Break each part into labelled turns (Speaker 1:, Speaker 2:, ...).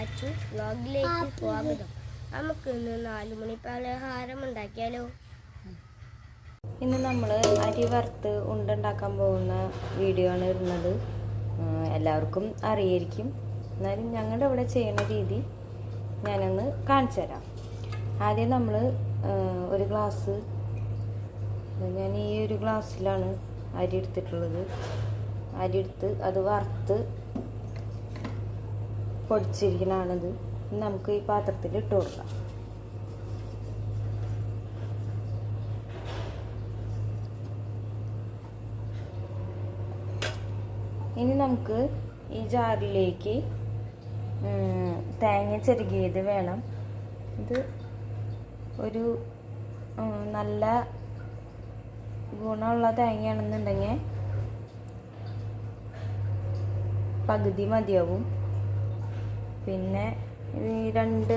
Speaker 1: അച്ചു വ്ലോഗിലേക്ക് സ്വാഗതം. നമുക്ക് ഇന്ന് 4 മണി പലഹാരം ഉണ്ടാക്കിയാലോ?
Speaker 2: ഇന്ന് നമ്മൾ അരി വറുത്ത് ഉണ്ടാക്കാൻ പോകുന്ന വീഡിയോ ആണ് ഇടുന്നത്. എല്ലാവർക്കും അറിയായിരിക്കും, എന്നാലും ഞങ്ങളുടെ ഇവിടെ ചെയ്യുന്ന രീതി ഞാനൊന്ന് കാണിച്ചു തരാം. ആദ്യം നമ്മൾ ഒരു ഗ്ലാസ്, ഞാൻ ഈ ഒരു ഗ്ലാസ്സിലാണ് അരി എടുത്തിട്ടുള്ളത്. അരി എടുത്ത് അത് വറുത്ത് പൊടിച്ചിരിക്കണാണിത്. നമുക്ക് ഈ പാത്രത്തിൽ ഇട്ട് കൊടുക്കാം. ഇനി നമുക്ക് ഈ ജാറിലേക്ക് തേങ്ങ ചെറുകിയത് വേണം. ഇത് ഒരു നല്ല ഗുണമുള്ള തേങ്ങയാണെന്നുണ്ടെങ്കിൽ പകുതി മതിയാവും. പിന്നെ ഈ 2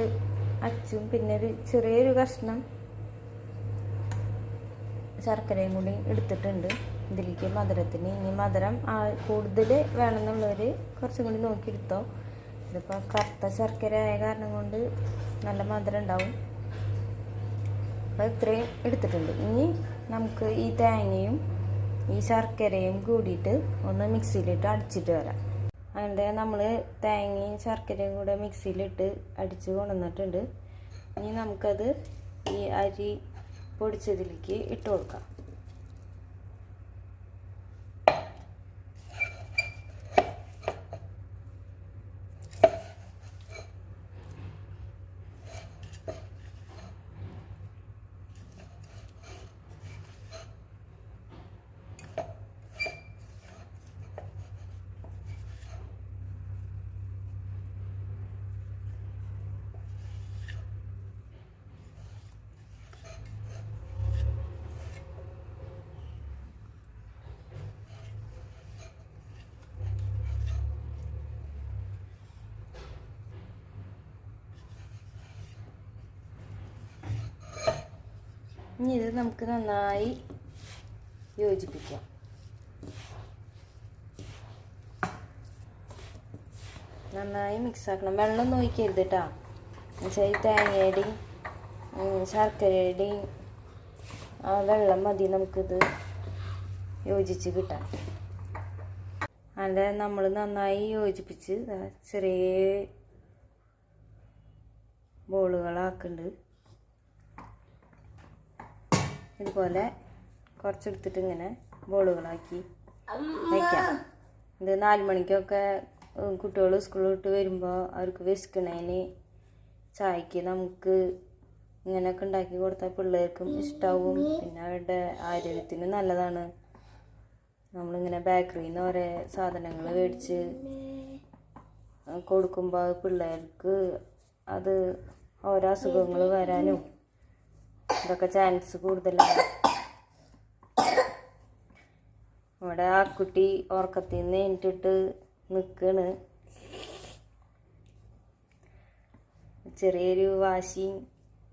Speaker 2: അച്ചും പിന്നെ ഒരു ചെറിയൊരു കഷ്ണം ശർക്കരയും കൂടി എടുത്തിട്ടുണ്ട് ഇതിലേക്ക് മധുരത്തിന്. ഇനി മധുരം കൂടുതൽ വേണമെന്നുള്ളവർ കുറച്ചും കൂടി നോക്കിയെടുത്തോ. ഇതിപ്പോൾ കറുത്ത ശർക്കര ആയ കാരണം കൊണ്ട് നല്ല മധുരം ഉണ്ടാവും. അപ്പോൾ ഇത്രയും എടുത്തിട്ടുണ്ട്. ഇനി നമുക്ക് ഈ തേങ്ങയും ഈ ശർക്കരയും കൂടിയിട്ട് ഒന്ന് മിക്സിയിലിട്ട് അടിച്ചിട്ട് വരാം. അതിൻ്റെ നമ്മൾ തേങ്ങയും ശർക്കരയും കൂടെ മിക്സിയിലിട്ട് അടിച്ച് കൊണ്ടുവന്നിട്ടുണ്ട്. ഇനി നമുക്കത് ഈ അരി പൊടിച്ചതിലേക്ക് ഇട്ട് കൊടുക്കാം. ഇനി ഇത് നമുക്ക് നന്നായി യോജിപ്പിക്കാം. നന്നായി മിക്സ് ആക്കണം. വെള്ളം ഒഴിക്കരുത് കേട്ടോ. എന്നുവെച്ചാൽ ഈ തേങ്ങയുടെയും ശർക്കരയുടെയും ആ വെള്ളം മതി നമുക്കിത് യോജിച്ച് കിട്ടാൻ. അതിൻ്റെ നമ്മൾ നന്നായി യോജിപ്പിച്ച് ചെറിയ ബോളുകളാക്കുന്നുണ്ട്. ഇതുപോലെ കുറച്ചെടുത്തിട്ട് ഇങ്ങനെ ബോളുകളാക്കി വയ്ക്കാം. ഇത് 4 മണിക്കൊക്കെ കുട്ടികൾ സ്കൂളിൽ വിട്ട് വരുമ്പോൾ അവർക്ക് വിശക്കണേന് ചായക്ക് നമുക്ക് ഇങ്ങനെയൊക്കെ ഉണ്ടാക്കി കൊടുത്താൽ പിള്ളേർക്കും ഇഷ്ടമാവും. പിന്നെ അവരുടെ ആരോഗ്യത്തിന് നല്ലതാണ്. നമ്മളിങ്ങനെ ബേക്കറിയിൽ നിന്ന് ഓരോ സാധനങ്ങൾ മേടിച്ച് കൊടുക്കുമ്പോൾ പിള്ളേർക്ക് അത് ഓരോ അസുഖങ്ങൾ വരാനും ഇതൊക്കെ ചാൻസ് കൂടുതലാണ്. ഇവിടെ ആ കുട്ടി ഉറക്കത്തിൽ നിന്ന് എണീറ്റിട്ട് നിൽക്കണ്. ചെറിയൊരു വാശിയും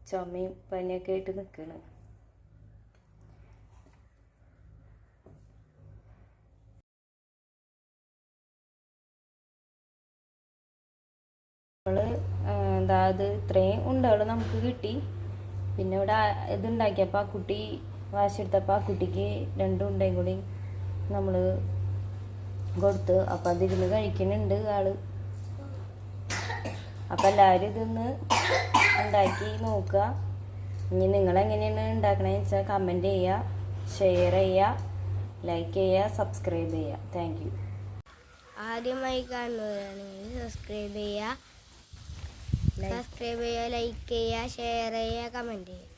Speaker 2: ചുമയും പനിയൊക്കെ ആയിട്ട് നിൽക്കണ്. അത് ഇത്രയും ഉണ്ടകൾ നമുക്ക് കിട്ടി. പിന്നെ ഇവിടെ ഇതുണ്ടാക്കിയപ്പോൾ ആ കുട്ടി വാശിയെടുത്തപ്പോൾ ആ കുട്ടിക്ക് 2 ഉണ്ടയും കൂടി നമ്മൾ കൊടുത്ത്. അപ്പം അതിരുന്ന് കഴിക്കുന്നുണ്ട് ആള്. അപ്പം എല്ലാവരും ഇതൊന്ന് ഉണ്ടാക്കി നോക്കുക. ഇനി നിങ്ങളെങ്ങനെയാണ് ഉണ്ടാക്കണമെന്ന് വെച്ചാൽ കമൻറ്റ് ചെയ്യുക, ഷെയർ ചെയ്യുക, ലൈക്ക് ചെയ്യുക, സബ്സ്ക്രൈബ് ചെയ്യുക. Thank you.
Speaker 1: ആദ്യമായി കാണുന്നവരാണെങ്കിൽ സബ്സ്ക്രൈബ് ചെയ്യുക, ലൈക്ക് ചെയ്യുക, ഷെയർ ചെയ്യുക, കമൻറ്റ് ചെയ്യുക.